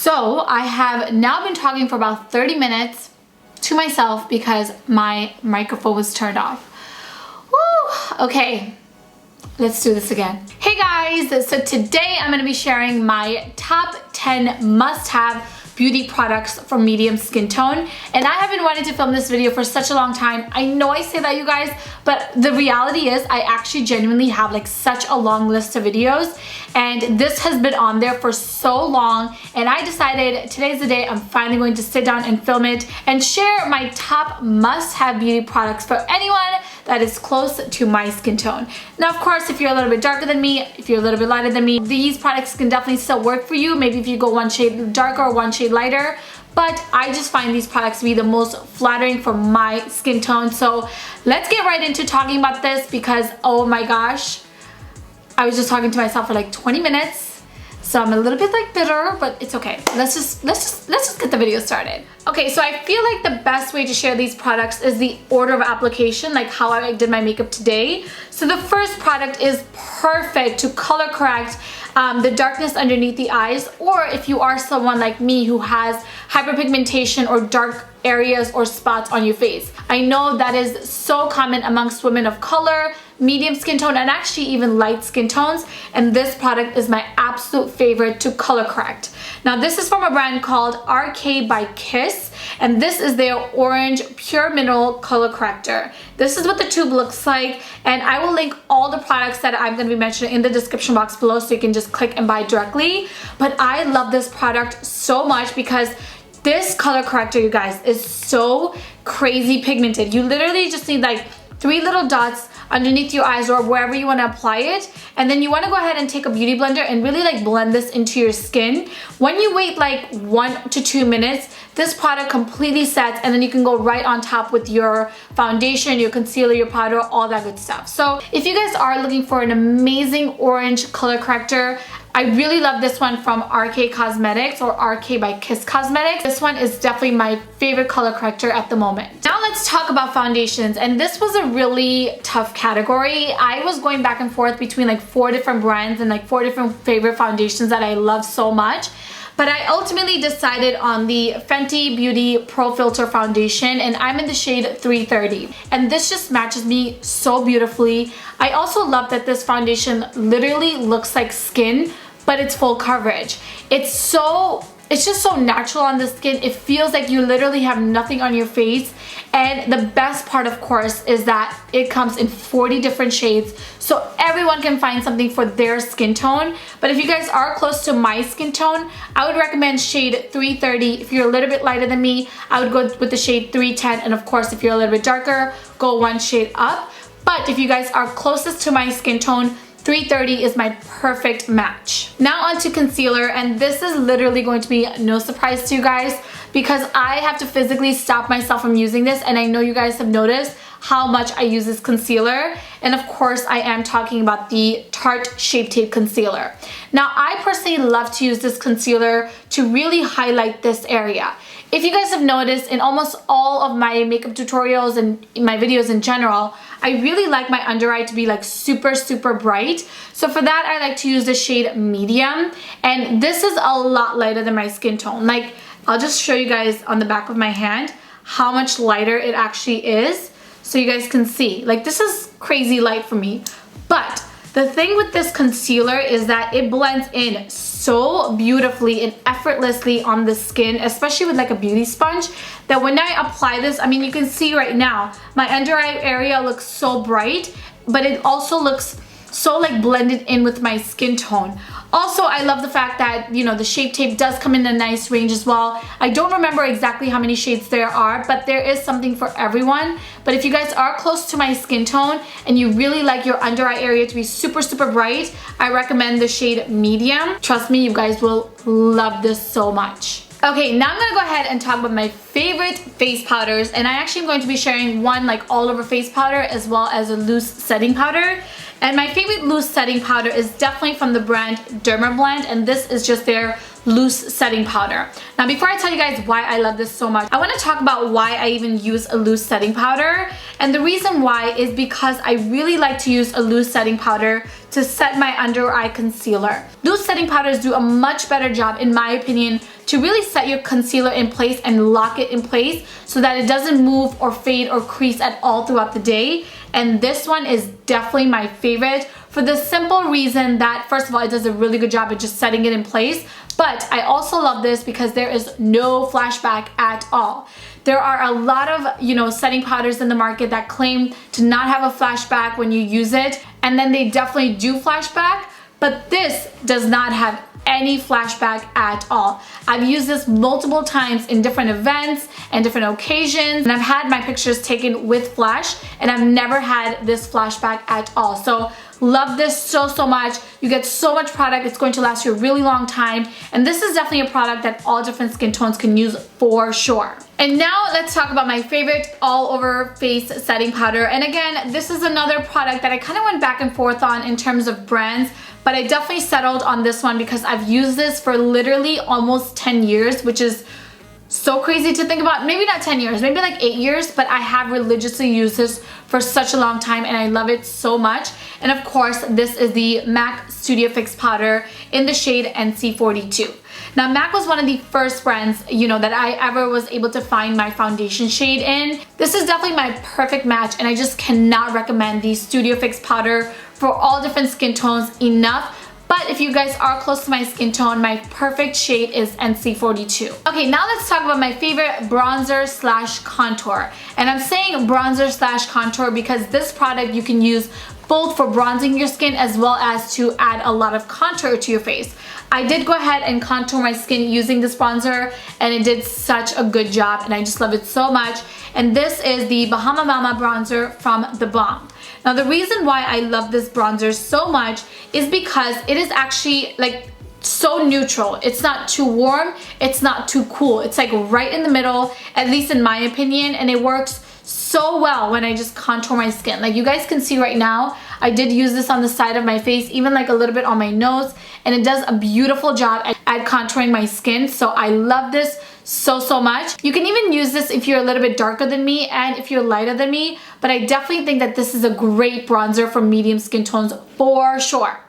So I have now been talking for about 30 minutes to myself because my microphone was turned off. Woo! Okay, let's do this again. Hey guys, so today I'm going to be sharing my top 10 must-have beauty products for medium skin tone, and I have been wanting to film this video for such a long time. I know I say that, you guys, but the reality is I actually genuinely have like such a long list of videos, and this has been on there for so long, and I decided today's the day I'm finally going to sit down and film it and share my top must-have beauty products for anyone that is close to my skin tone. Now, of course, if you're a little bit darker than me, if you're a little bit lighter than me, these products can definitely still work for you. Maybe if you go one shade darker or one shade lighter, but I just find these products to be the most flattering for my skin tone. So let's get right into talking about this because, oh my gosh, I was just talking to myself for like 20 minutes. So I'm a little bit like bitter, but it's okay. Let's just get the video started. Okay, so I feel like the best way to share these products is the order of application, like how I did my makeup today. So the first product is perfect to color correct the darkness underneath the eyes, or if you are someone like me who has hyperpigmentation or dark areas or spots on your face. I know that is so common amongst women of color, medium skin tone, and actually even light skin tones, and this product is my absolute favorite to color correct. Now this is from a brand called RK by Kiss, and this is their orange pure mineral color corrector. This is what the tube looks like, and I will link all the products that I'm going to be mentioning in the description box below so you can just click and buy directly. But I love this product so much because this color corrector, you guys, is so crazy pigmented. You literally just need like 3 little dots underneath your eyes or wherever you want to apply it, and then you want to go ahead and take a beauty blender and really like blend this into your skin. When you wait like 1 to 2 minutes, this product completely sets, and then you can go right on top with your foundation, your concealer, your powder, all that good stuff. So if you guys are looking for an amazing orange color corrector, I really love this one from RK Cosmetics, or RK by Kiss Cosmetics. This one is definitely my favorite color corrector at the moment. Now let's talk about foundations, and this was a really tough category. I was going back and forth between like 4 different brands and like 4 different favorite foundations that I love so much. But I ultimately decided on the Fenty Beauty Pro Filter Foundation, and I'm in the shade 330. And this just matches me so beautifully. I also love that this foundation literally looks like skin, but it's full coverage. It's just so natural on the skin. It feels like you literally have nothing on your face. And the best part, of course, is that it comes in 40 different shades, so everyone can find something for their skin tone. But if you guys are close to my skin tone, I would recommend shade 330. If you're a little bit lighter than me, I would go with the shade 310. And of course, if you're a little bit darker, go 1 shade up. But if you guys are closest to my skin tone, 330 is my perfect match. Now onto concealer, and this is literally going to be no surprise to you guys because I have to physically stop myself from using this, and I know you guys have noticed how much I use this concealer. And of course, I am talking about the Tarte Shape Tape Concealer. Now, I personally love to use this concealer to really highlight this area. If you guys have noticed, in almost all of my makeup tutorials and my videos in general, I really like my under eye to be like super bright. So for that, I like to use the shade medium, and this is a lot lighter than my skin tone. Like, I'll just show you guys on the back of my hand how much lighter it actually is, so you guys can see. Like, this is crazy light for me. But the thing with this concealer is that it blends in so beautifully and effortlessly on the skin, especially with like a beauty sponge, that when I apply this, I mean, you can see right now, my under eye area looks so bright, but it also looks so like blended in with my skin tone. Also, I love the fact that, you know, the Shape Tape does come in a nice range as well. I don't remember exactly how many shades there are, but there is something for everyone. But if you guys are close to my skin tone and you really like your under eye area to be super bright, I recommend the shade medium. Trust me, you guys will love this so much. Okay, now I'm gonna go ahead and talk about my favorite face powders, and I actually am going to be sharing one like all over face powder as well as a loose setting powder. And my favorite loose setting powder is definitely from the brand Derma Blend, and this is just their loose setting powder. Now before I tell you guys why I love this so much, I want to talk about why I even use a loose setting powder. And the reason why is because I really like to use a loose setting powder to set my under eye concealer. Loose setting powders do a much better job, in my opinion, to really set your concealer in place and lock it in place so that it doesn't move or fade or crease at all throughout the day. And this one is definitely my favorite for the simple reason that, first of all, it does a really good job at just setting it in place. But I also love this because there is no flashback at all. There are a lot of, setting powders in the market that claim to not have a flashback when you use it, and then they definitely do flashback, but this does not have any flashback at all. I've used this multiple times in different events and different occasions, and I've had my pictures taken with flash, and I've never had this flashback at all. So love this so much. You get so much product. It's going to last you a really long time, and this is definitely a product that all different skin tones can use for sure. And now let's talk about my favorite all over face setting powder. And again, this is another product that I kind of went back and forth on in terms of brands, but I definitely settled on this one because I've used this for literally almost 10 years, which is so crazy to think about. Maybe not 10 years, maybe like 8 years, but I have religiously used this for such a long time and I love it so much. And of course, this is the MAC Studio Fix powder in the shade NC42. Now, MAC was one of the first brands, that I ever was able to find my foundation shade in. This is definitely my perfect match, and I just cannot recommend the Studio Fix powder for all different skin tones enough. But if you guys are close to my skin tone, my perfect shade is NC42. Okay, now let's talk about my favorite bronzer slash contour. And I'm saying bronzer slash contour because this product you can use both for bronzing your skin as well as to add a lot of contour to your face. I did go ahead and contour my skin using this bronzer, and it did such a good job, and I just love it so much. And this is the Bahama Mama bronzer from the Balm. Now, the reason why I love this bronzer so much is because it is actually like so neutral. It's not too warm, it's not too cool. It's like right in the middle, at least in my opinion, and it works so well when I just contour my skin. Like you guys can see right now, I did use this on the side of my face, even like a little bit on my nose, and it does a beautiful job at contouring my skin. So I love this so much. You can even use this if you're a little bit darker than me and if you're lighter than me, but I definitely think that this is a great bronzer for medium skin tones for sure.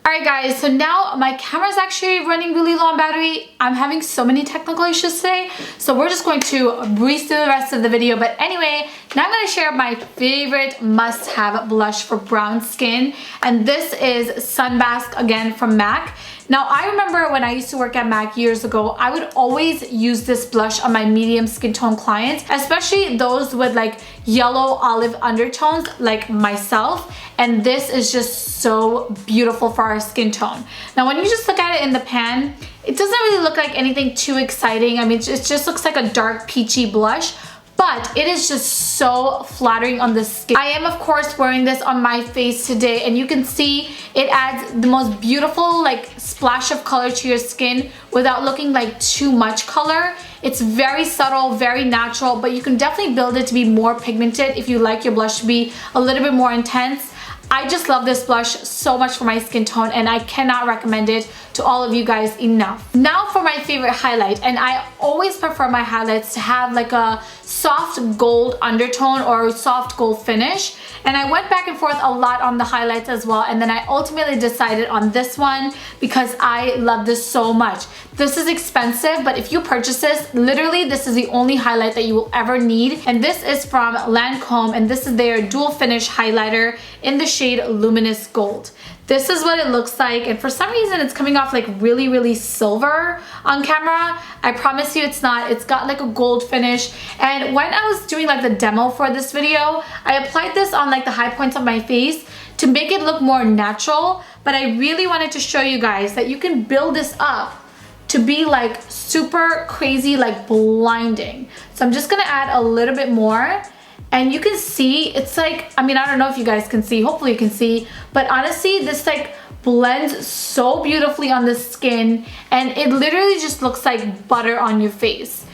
Alright guys, so now my camera's actually running really low on battery. I'm having so many technical issues today, so we're just going to breeze through the rest of the video. But anyway, now I'm going to share my favorite must-have blush for brown skin, and this is Sunbasque, again from MAC. Now, I remember when I used to work at MAC years ago, I would always use this blush on my medium skin tone clients, especially those with like yellow olive undertones like myself. And this is just so beautiful for our skin tone. Now, when you just look at it in the pan, it doesn't really look like anything too exciting. I mean, it just looks like a dark peachy blush, but it is just so flattering on the skin. I am of course wearing this on my face today, and you can see it adds the most beautiful like splash of color to your skin without looking like too much color. It's very subtle, very natural, but you can definitely build it to be more pigmented if you like your blush to be a little bit more intense. I just love this blush so much for my skin tone, and I cannot recommend it to all of you guys enough. Now for my favorite highlight, and I always prefer my highlights to have like a soft gold undertone or soft gold finish, and I went back and forth a lot on the highlights as well, and then I ultimately decided on this one because I love this so much. This is expensive, but if you purchase this, literally this is the only highlight that you will ever need, and this is from Lancome, and this is their dual finish highlighter in the shade Luminous Gold. This is what it looks like, and for some reason it's coming off like really silver on camera. I promise you it's not. It's got like a gold finish, and when I was doing like the demo for this video, I applied this on like the high points of my face to make it look more natural, but I really wanted to show you guys that you can build this up to be like super crazy, like blinding. So I'm just gonna add a little bit more. And you can see, it's like, I mean, I don't know if you guys can see, hopefully you can see, but honestly, this like blends so beautifully on the skin, and it literally just looks like butter on your face.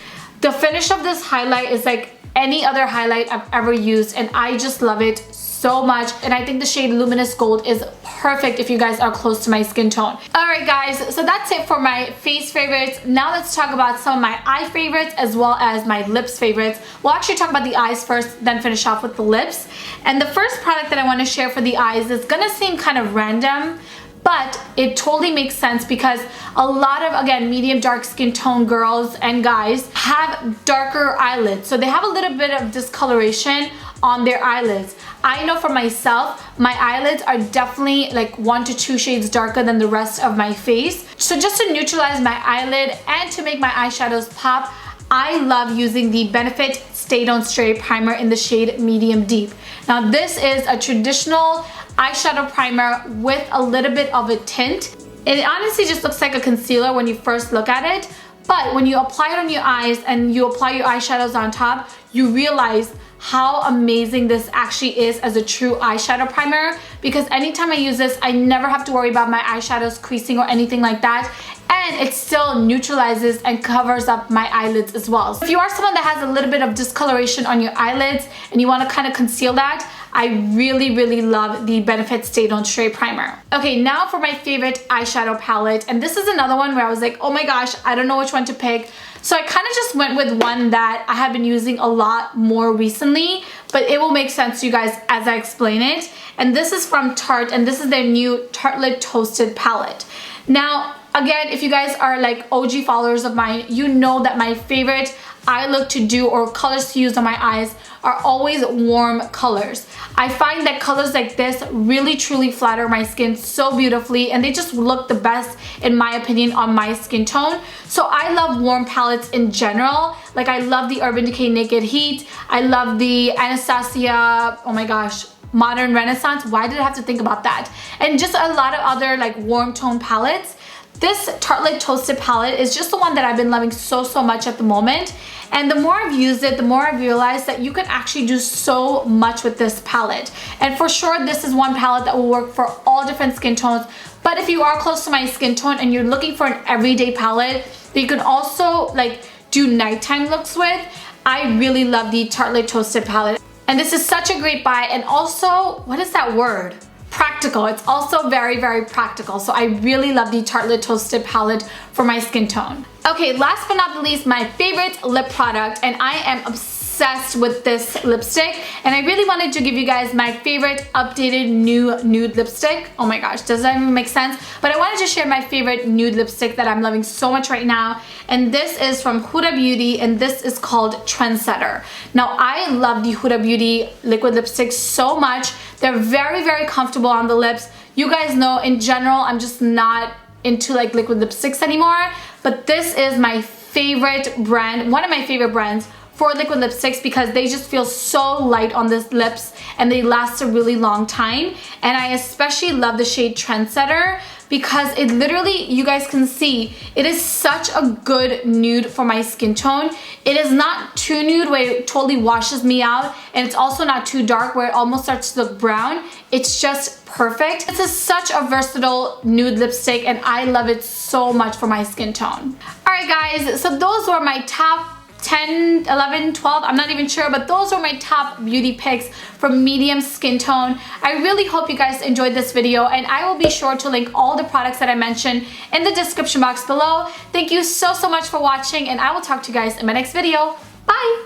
The finish of this highlight is like any other highlight I've ever used, and I just love it so much, and I think the shade Luminous Gold is perfect if you guys are close to my skin tone. Alright guys, so that's it for my face favorites. Now let's talk about some of my eye favorites as well as my lips favorites. We'll actually talk about the eyes first, then finish off with the lips. And the first product that I want to share for the eyes is gonna seem kind of random, but it totally makes sense because a lot of, again, medium dark skin tone girls and guys have darker eyelids. So they have a little bit of discoloration on their eyelids. I know for myself, my eyelids are definitely like 1 to 2 shades darker than the rest of my face. So just to neutralize my eyelid and to make my eyeshadows pop, I love using the Benefit Stay Don't Stray Primer in the shade Medium Deep. Now this is a traditional eyeshadow primer with a little bit of a tint. It honestly just looks like a concealer when you first look at it, but when you apply it on your eyes and you apply your eyeshadows on top, you realize how amazing this actually is as a true eyeshadow primer, because anytime I use this, I never have to worry about my eyeshadows creasing or anything like that, and it still neutralizes and covers up my eyelids as well. So if you are someone that has a little bit of discoloration on your eyelids and you want to kind of conceal that, I really love the Benefit Stay Don't Stray Primer. Okay, now for my favorite eyeshadow palette, and this is another one where I was like, oh my gosh, I don't know which one to pick. So I kind of just went with one that I have been using a lot more recently, but it will make sense to you guys as I explain it. And this is from Tarte, and this is their new Tartelette Toasted Palette. Now, again, if you guys are like OG followers of mine, you know that my favorite eye look to do or colors to use on my eyes are always warm colors. I find that colors like this really truly flatter my skin so beautifully, and they just look the best in my opinion on my skin tone. So I love warm palettes in general. Like I love the Urban Decay Naked Heat. I love the Anastasia, oh my gosh, Modern Renaissance. Why did I have to think about that? And just a lot of other like warm tone palettes. This Tartelette Toasted palette is just the one that I've been loving so much at the moment. And the more I've used it, the more I've realized that you can actually do so much with this palette. And for sure, this is one palette that will work for all different skin tones. But if you are close to my skin tone and you're looking for an everyday palette that you can also like do nighttime looks with, I really love the Tartelette Toasted palette. And this is such a great buy. And also, what is that word? Practical. It's also very practical. So I really love the Tartelette Toasted palette for my skin tone. Okay, last but not the least, my favorite lip product, and I am obsessed with this lipstick, and I really wanted to give you guys my favorite updated new nude lipstick. Oh my gosh, does that even make sense? But I wanted to share my favorite nude lipstick that I'm loving so much right now, and this is from Huda Beauty, and this is called Trendsetter. Now I love the Huda Beauty liquid lipsticks so much. They're very comfortable on the lips. You guys know in general I'm just not into like liquid lipsticks anymore, but this is my favorite brand, one of my favorite brands for liquid lipsticks, because they just feel so light on the lips and they last a really long time. And I especially love the shade Trendsetter because it literally, you guys can see, it is such a good nude for my skin tone. It is not too nude where it totally washes me out, and it's also not too dark where it almost starts to look brown. It's just perfect. This is such a versatile nude lipstick, and I love it so much for my skin tone. Alright guys, so those were my top 10, 11, 12, I'm not even sure, but those are my top beauty picks for medium skin tone. I really hope you guys enjoyed this video, and I will be sure to link all the products that I mentioned in the description box below. Thank you so much for watching, and I will talk to you guys in my next video.